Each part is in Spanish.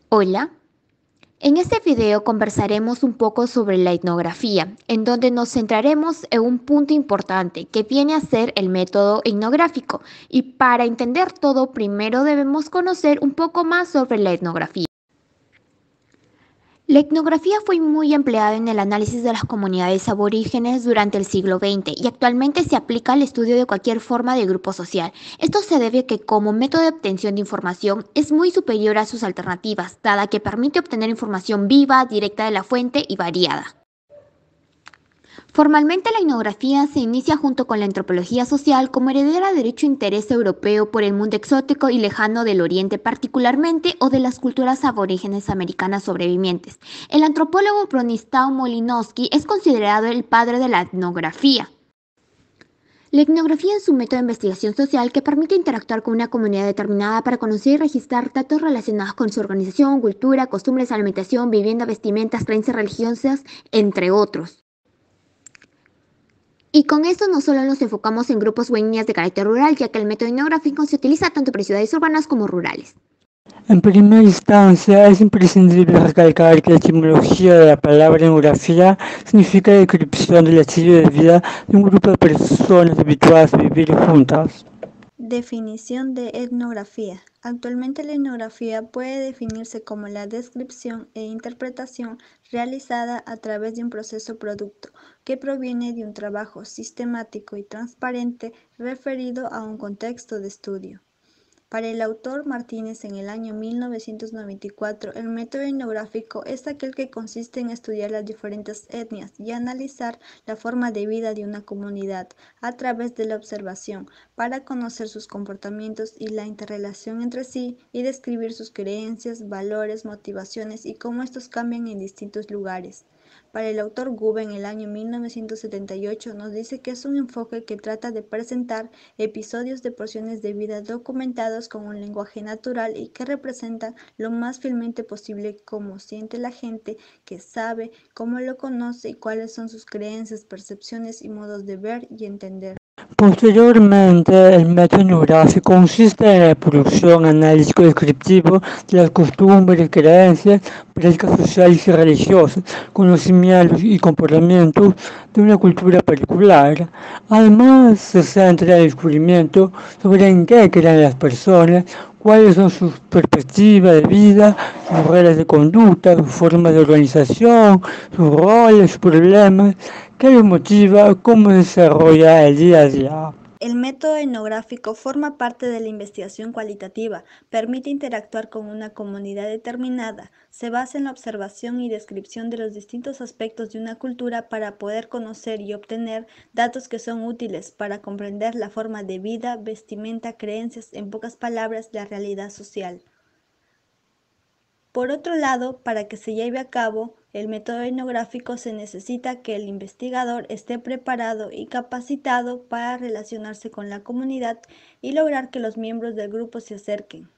Hola, en este video conversaremos un poco sobre la etnografía, en donde nos centraremos en un punto importante que viene a ser el método etnográfico. Y para entender todo, primero debemos conocer un poco más sobre la etnografía. La etnografía fue muy empleada en el análisis de las comunidades aborígenes durante el siglo XX y actualmente se aplica al estudio de cualquier forma de grupo social. Esto se debe a que como método de obtención de información es muy superior a sus alternativas, dada que permite obtener información viva, directa de la fuente y variada. Formalmente la etnografía se inicia junto con la antropología social como heredera de dicho interés europeo por el mundo exótico y lejano del Oriente particularmente o de las culturas aborígenes americanas sobrevivientes. El antropólogo Bronislaw Malinowski es considerado el padre de la etnografía. La etnografía es un método de investigación social que permite interactuar con una comunidad determinada para conocer y registrar datos relacionados con su organización, cultura, costumbres, alimentación, vivienda, vestimentas, creencias religiosas, entre otros. Y con esto no solo nos enfocamos en grupos o etnias de carácter rural, ya que el método etnográfico se utiliza tanto para ciudades urbanas como rurales. En primera instancia, es imprescindible recalcar que la etimología de la palabra etnografía significa la descripción del estilo de vida de un grupo de personas habituadas a vivir juntas. Definición de etnografía. Actualmente la etnografía puede definirse como la descripción e interpretación realizada a través de un proceso producto que proviene de un trabajo sistemático y transparente referido a un contexto de estudio. Para el autor Martínez en el año 1994, el método etnográfico es aquel que consiste en estudiar las diferentes etnias y analizar la forma de vida de una comunidad a través de la observación para conocer sus comportamientos y la interrelación entre sí y describir sus creencias, valores, motivaciones y cómo estos cambian en distintos lugares. Para el autor Gube en el año 1978 nos dice que es un enfoque que trata de presentar episodios de porciones de vida documentados con un lenguaje natural y que representan lo más fielmente posible cómo siente la gente, que sabe, cómo lo conoce y cuáles son sus creencias, percepciones y modos de ver y entender. Posteriormente, el método etnográfico consiste en la producción analítico descriptivo de las costumbres, creencias, prácticas sociales y religiosas, conocimientos y comportamientos de una cultura particular. Además, se centra en el descubrimiento sobre en qué creen las personas, cuáles son sus perspectivas de vida, sus reglas de conducta, sus formas de organización, sus roles, sus problemas, qué les motiva, cómo se desarrolla el día a día. El método etnográfico forma parte de la investigación cualitativa, permite interactuar con una comunidad determinada, se basa en la observación y descripción de los distintos aspectos de una cultura para poder conocer y obtener datos que son útiles para comprender la forma de vida, vestimenta, creencias, en pocas palabras, la realidad social. Por otro lado, para que se lleve a cabo el método etnográfico se necesita que el investigador esté preparado y capacitado para relacionarse con la comunidad y lograr que los miembros del grupo se acerquen.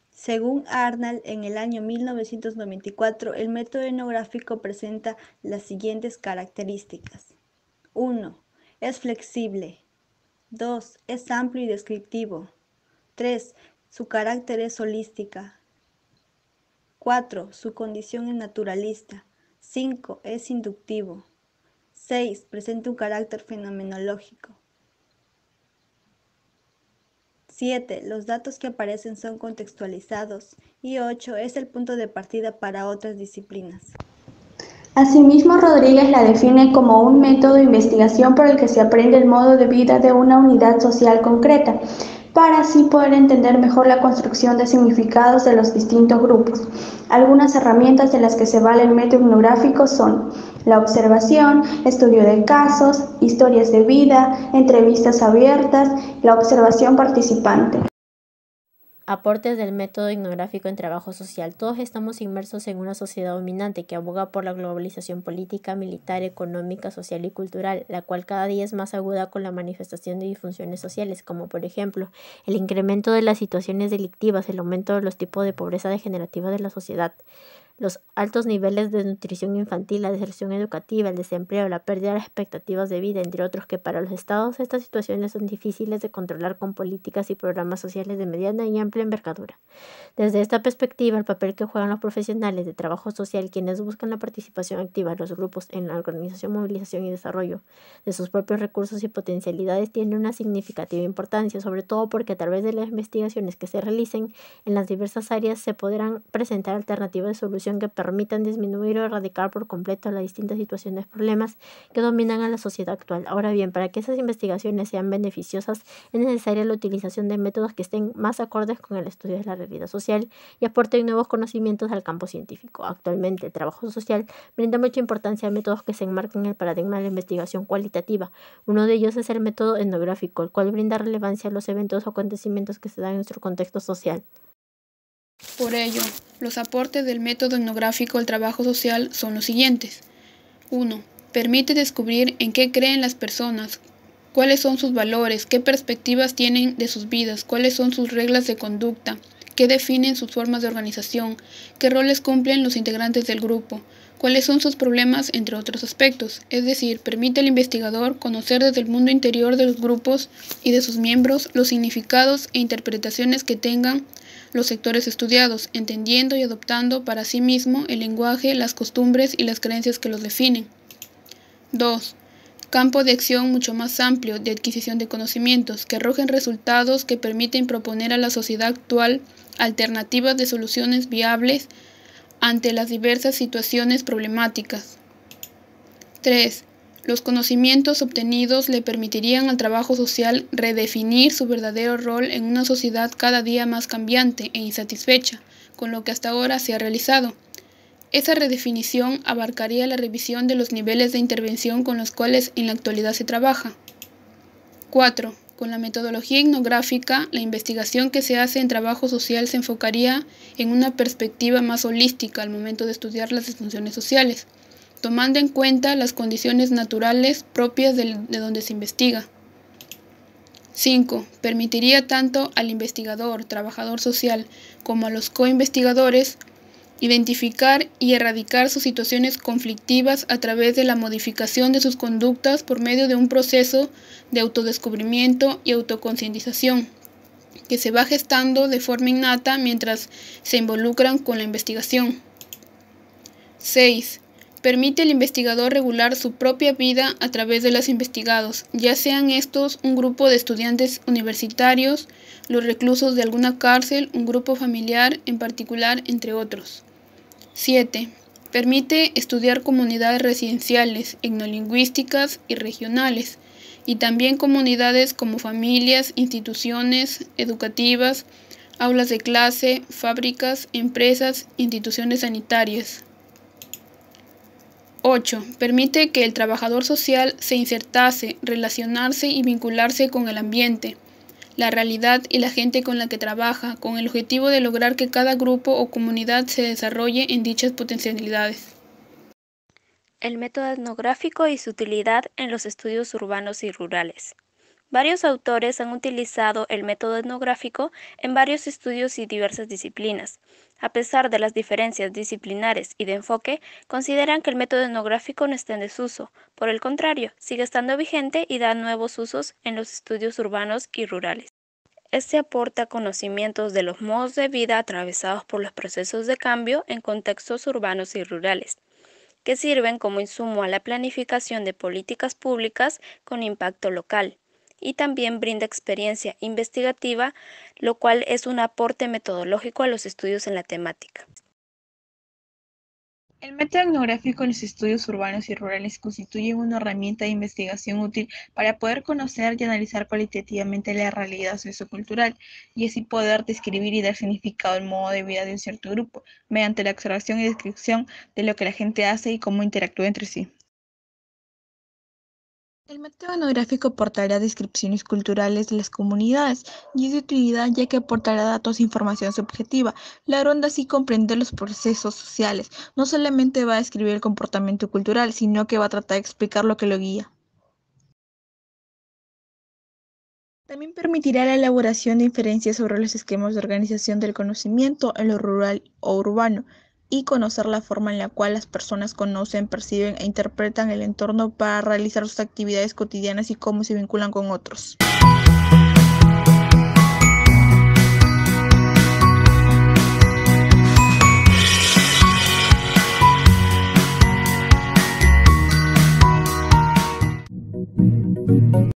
Según Arnall, en el año 1994, el método etnográfico presenta las siguientes características. 1. Es flexible. 2. Es amplio y descriptivo. 3. Su carácter es holística. 4. Su condición es naturalista. 5. Es inductivo. 6. Presenta un carácter fenomenológico. 7. Los datos que aparecen son contextualizados. Y 8. Es el punto de partida para otras disciplinas. Asimismo, Rodríguez la define como un método de investigación por el que se aprende el modo de vida de una unidad social concreta, para así poder entender mejor la construcción de significados de los distintos grupos. Algunas herramientas de las que se vale el método etnográfico son la observación, estudio de casos, historias de vida, entrevistas abiertas, la observación participante. Aportes del método etnográfico en trabajo social. Todos estamos inmersos en una sociedad dominante que aboga por la globalización política, militar, económica, social y cultural, la cual cada día es más aguda con la manifestación de disfunciones sociales, como por ejemplo el incremento de las situaciones delictivas, el aumento de los tipos de pobreza degenerativa de la sociedad, Los altos niveles de nutrición infantil, la deserción educativa, el desempleo, la pérdida de las expectativas de vida, entre otros, que para los estados estas situaciones son difíciles de controlar con políticas y programas sociales de mediana y amplia envergadura. Desde esta perspectiva, el papel que juegan los profesionales de trabajo social, quienes buscan la participación activa de los grupos en la organización, movilización y desarrollo de sus propios recursos y potencialidades, tiene una significativa importancia, sobre todo porque a través de las investigaciones que se realicen en las diversas áreas se podrán presentar alternativas de solución que permitan disminuir o erradicar por completo las distintas situaciones, problemas que dominan a la sociedad actual. Ahora bien, para que esas investigaciones sean beneficiosas, es necesaria la utilización de métodos que estén más acordes con el estudio de la realidad social y aporten nuevos conocimientos al campo científico. Actualmente, el trabajo social brinda mucha importancia a métodos que se enmarcan en el paradigma de la investigación cualitativa. Uno de ellos es el método etnográfico, el cual brinda relevancia a los eventos o acontecimientos que se dan en nuestro contexto social. Por ello, los aportes del método etnográfico al trabajo social son los siguientes. 1. Permite descubrir en qué creen las personas, cuáles son sus valores, qué perspectivas tienen de sus vidas, cuáles son sus reglas de conducta, qué definen sus formas de organización, qué roles cumplen los integrantes del grupo, cuáles son sus problemas, entre otros aspectos. Es decir, permite al investigador conocer desde el mundo interior de los grupos y de sus miembros los significados e interpretaciones que tengan los sectores estudiados, entendiendo y adoptando para sí mismo el lenguaje, las costumbres y las creencias que los definen. 2. Campo de acción mucho más amplio de adquisición de conocimientos, que arrojen resultados que permiten proponer a la sociedad actual alternativas de soluciones viables ante las diversas situaciones problemáticas. 3. Los conocimientos obtenidos le permitirían al trabajo social redefinir su verdadero rol en una sociedad cada día más cambiante e insatisfecha con lo que hasta ahora se ha realizado. Esa redefinición abarcaría la revisión de los niveles de intervención con los cuales en la actualidad se trabaja. 4. Con la metodología etnográfica, la investigación que se hace en trabajo social se enfocaría en una perspectiva más holística al momento de estudiar las disfunciones sociales, tomando en cuenta las condiciones naturales propias de donde se investiga. 5. Permitiría tanto al investigador, trabajador social, como a los coinvestigadores identificar y erradicar sus situaciones conflictivas a través de la modificación de sus conductas por medio de un proceso de autodescubrimiento y autoconcientización que se va gestando de forma innata mientras se involucran con la investigación. 6. Permite al investigador regular su propia vida a través de los investigados, ya sean estos un grupo de estudiantes universitarios, los reclusos de alguna cárcel, un grupo familiar en particular, entre otros. 7. Permite estudiar comunidades residenciales, etnolingüísticas y regionales, y también comunidades como familias, instituciones educativas, aulas de clase, fábricas, empresas, instituciones sanitarias. 8. Permite que el trabajador social se insertase, relacionarse y vincularse con el ambiente, la realidad y la gente con la que trabaja, con el objetivo de lograr que cada grupo o comunidad se desarrolle en dichas potencialidades. El método etnográfico y su utilidad en los estudios urbanos y rurales. Varios autores han utilizado el método etnográfico en varios estudios y diversas disciplinas. A pesar de las diferencias disciplinares y de enfoque, consideran que el método etnográfico no está en desuso. Por el contrario, sigue estando vigente y da nuevos usos en los estudios urbanos y rurales. Este aporta conocimientos de los modos de vida atravesados por los procesos de cambio en contextos urbanos y rurales, que sirven como insumo a la planificación de políticas públicas con impacto local. Y también brinda experiencia investigativa, lo cual es un aporte metodológico a los estudios en la temática. El método etnográfico en los estudios urbanos y rurales constituye una herramienta de investigación útil para poder conocer y analizar cualitativamente la realidad sociocultural y así poder describir y dar significado al modo de vida de un cierto grupo, mediante la observación y descripción de lo que la gente hace y cómo interactúa entre sí. El método etnográfico aportará descripciones culturales de las comunidades y es de utilidad ya que aportará datos e información subjetiva, logrando así comprender los procesos sociales. No solamente va a describir el comportamiento cultural, sino que va a tratar de explicar lo que lo guía. También permitirá la elaboración de inferencias sobre los esquemas de organización del conocimiento en lo rural o urbano, y conocer la forma en la cual las personas conocen, perciben e interpretan el entorno para realizar sus actividades cotidianas y cómo se vinculan con otros.